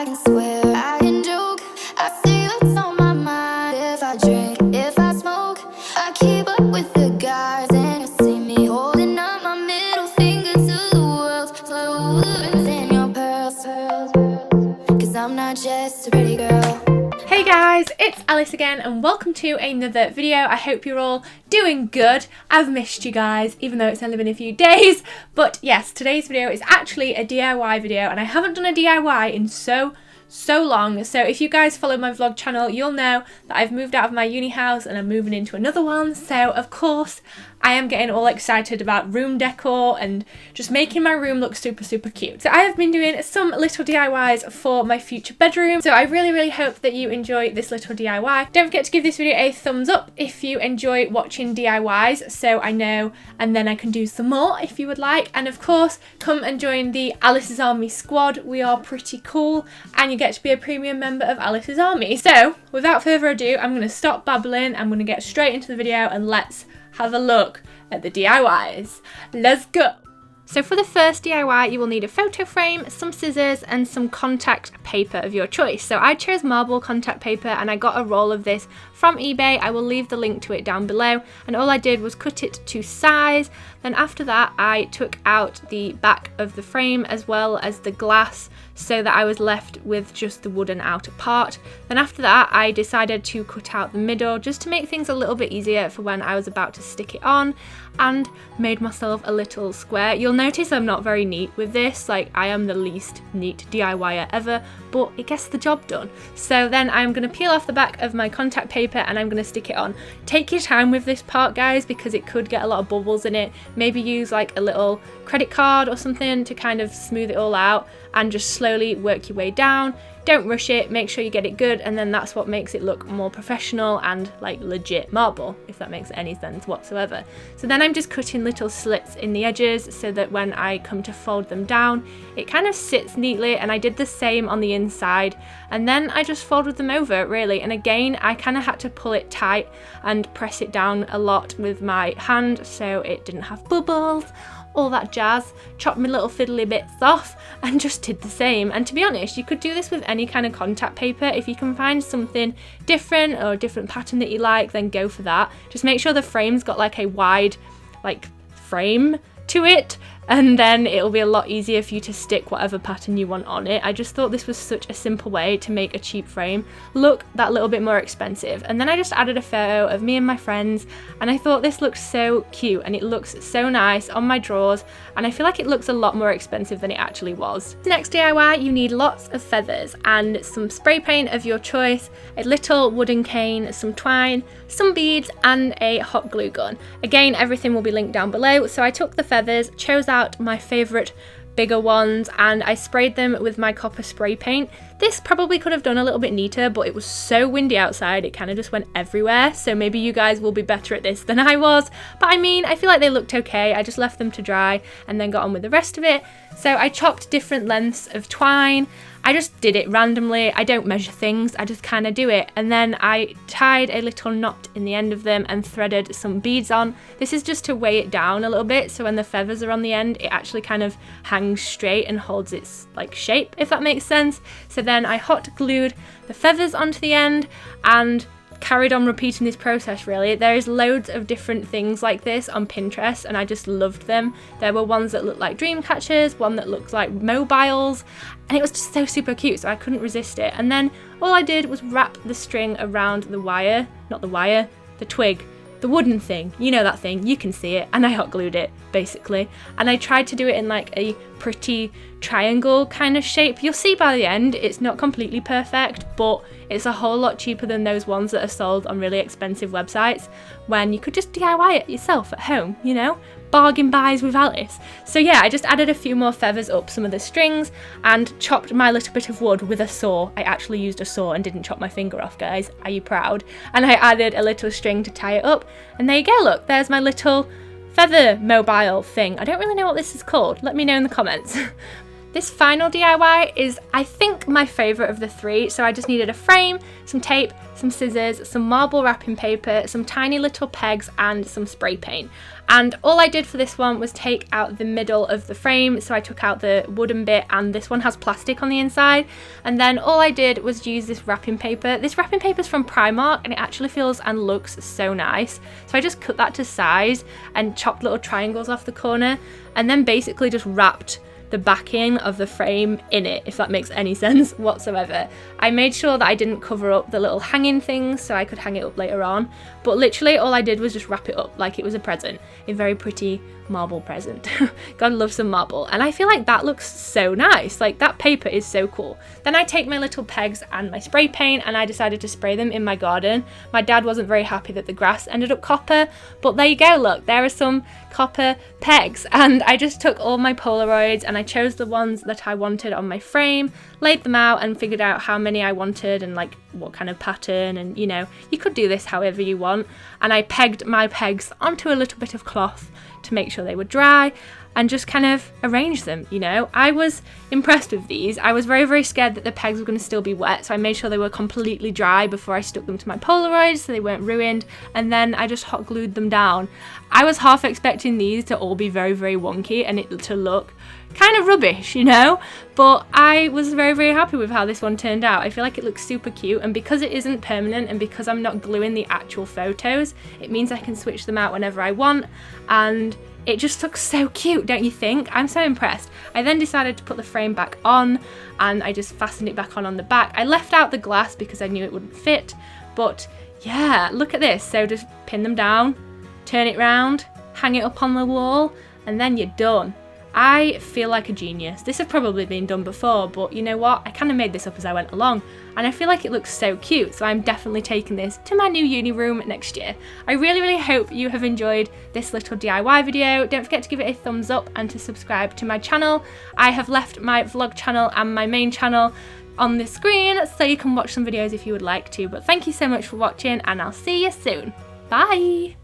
I can swear, I can joke. I see what's on my mind. If I drink, if I smoke, I keep up with the guys, and you see me holding up my middle finger to the world. So what's in your pearls? 'Cause I'm not just a pretty girl. Hey guys, it's Alice again and welcome to another video. I hope you're all doing good. I've missed you guys, even though it's only been a few days. But yes, today's video is actually a DIY video and I haven't done a DIY in so long. So if you guys follow my vlog channel, you'll know that I've moved out of my uni house and I'm moving into another one. So of course, I am getting all excited about room decor and just making my room look super cute. So I have been doing some little DIYs for my future bedroom. So I really hope that you enjoy this little DIY. Don't forget to give this video a thumbs up if you enjoy watching DIYs, so I know, and then I can do some more if you would like. And of course, come and join the Alice's Army squad. We are pretty cool and you get to be a premium member of Alice's Army. So without further ado, I'm going to stop babbling. I'm going to get straight into the video and let's have a look at the DIYs. Let's go! So for the first DIY, you will need a photo frame, some scissors, and some contact paper of your choice. So I chose marble contact paper and I got a roll of this from eBay. I will leave the link to it down below. And all I did was cut it to size. Then after that, I took out the back of the frame as well as the glass so that I was left with just the wooden outer part. Then after that, I decided to cut out the middle just to make things a little bit easier for when I was about to stick it on, and made myself a little square. You'll notice I'm not very neat with this, like I am the least neat DIYer ever, but it gets the job done. So then I'm going to peel off the back of my contact paper and I'm going to stick it on. Take your time with this part, guys, because it could get a lot of bubbles in it. Maybe use like a little credit card or something to kind of smooth it all out and just slowly work your way down. Don't rush it, make sure you get it good, and then that's what makes it look more professional and like legit marble, if that makes any sense whatsoever. So then I'm just cutting little slits in the edges so that when I come to fold them down, it kind of sits neatly, and I did the same on the inside, and then I just folded them over really. And again, I kind of had to pull it tight and press it down a lot with my hand so it didn't have bubbles, all that jazz. Chopped my little fiddly bits off and just did the same. And to be honest, you could do this with any kind of contact paper. If you can find something different or a different pattern that you like, then go for that. Just make sure the frame's got like a wide frame to it, and then it'll be a lot easier for you to stick whatever pattern you want on it. I just thought this was such a simple way to make a cheap frame look that little bit more expensive. And then I just added a photo of me and my friends, and I thought this looks so cute and it looks so nice on my drawers, and I feel like it looks a lot more expensive than it actually was. The next DIY, you need lots of feathers and some spray paint of your choice, a little wooden cane, some twine, some beads, and a hot glue gun. Again, everything will be linked down below. So I took the feathers, chose out my favorite bigger ones, and I sprayed them with my copper spray paint. This probably could have done a little bit neater, but it was so windy outside, it kind of just went everywhere. So maybe you guys will be better at this than I was. But I mean, I feel like they looked okay. I just left them to dry and then got on with the rest of it. So I chopped different lengths of twine. I just did it randomly. I don't measure things, I just kind of do it. And then I tied a little knot in the end of them and threaded some beads on. This is just to weigh it down a little bit, so when the feathers are on the end, it actually kind of hangs straight and holds its shape, if that makes sense. So then I hot glued the feathers onto the end and carried on repeating this process really. There is loads of different things like this on Pinterest and I just loved them. There were ones that looked like dream catchers, one that looked like mobiles, and it was just so super cute, so I couldn't resist it. And then all I did was wrap the string around the wire, not the wire, the twig, the wooden thing, you know that thing, you can see it, and I hot glued it basically. And I tried to do it in like a pretty triangle kind of shape. You'll see by the end it's not completely perfect, but it's a whole lot cheaper than those ones that are sold on really expensive websites when you could just DIY it yourself at home, you know? Bargain buys with Alice. So yeah, I just added a few more feathers up some of the strings and chopped my little bit of wood with a saw. I actually used a saw and didn't chop my finger off, guys. Are you proud? And I added a little string to tie it up. And there you go, look, there's my little feather mobile thing. I don't really know what this is called. Let me know in the comments. This final DIY is, I think, my favourite of the three. So I just needed a frame, some tape, some scissors, some marble wrapping paper, some tiny little pegs and some spray paint. And all I did for this one was take out the middle of the frame. So I took out the wooden bit, and this one has plastic on the inside. And then all I did was use this wrapping paper. This wrapping paper is from Primark, and it actually feels and looks so nice. So I just cut that to size and chopped little triangles off the corner, and then basically just wrapped the backing of the frame in it, if that makes any sense whatsoever. I made sure that I didn't cover up the little hanging things so I could hang it up later on, but literally all I did was just wrap it up like it was a present, a very pretty marble present. God loves some marble, and I feel like that looks so nice. Like, that paper is so cool. Then I take my little pegs and my spray paint, and I decided to spray them in my garden. My dad wasn't very happy that the grass ended up copper, but there you go, look, there are some copper pegs. And I just took all my Polaroids and I chose the ones that I wanted on my frame, laid them out and figured out how many I wanted and like what kind of pattern, and you know, you could do this however you want. And I pegged my pegs onto a little bit of cloth to make sure they were dry and just kind of arrange them, you know. I was impressed with these. I was very, very scared that the pegs were going to still be wet, so I made sure they were completely dry before I stuck them to my Polaroids so they weren't ruined, and then I just hot glued them down. I was half expecting these to all be very, very wonky and it to look kind of rubbish, you know, but I was very, very happy with how this one turned out. I feel like it looks super cute, and because it isn't permanent and because I'm not gluing the actual photos, it means I can switch them out whenever I want, and it just looks so cute, don't you think? I'm so impressed. I then decided to put the frame back on, and I just fastened it back on the back. I left out the glass because I knew it wouldn't fit, but yeah, look at this. So just pin them down, turn it round, hang it up on the wall, and then you're done. I feel like a genius. This has probably been done before, but you know what? I kind of made this up as I went along, and I feel like it looks so cute, so I'm definitely taking this to my new uni room next year. I really, really hope you have enjoyed this little DIY video. Don't forget to give it a thumbs up and to subscribe to my channel. I have left my vlog channel and my main channel on the screen, so you can watch some videos if you would like to. But thank you so much for watching, and I'll see you soon. Bye!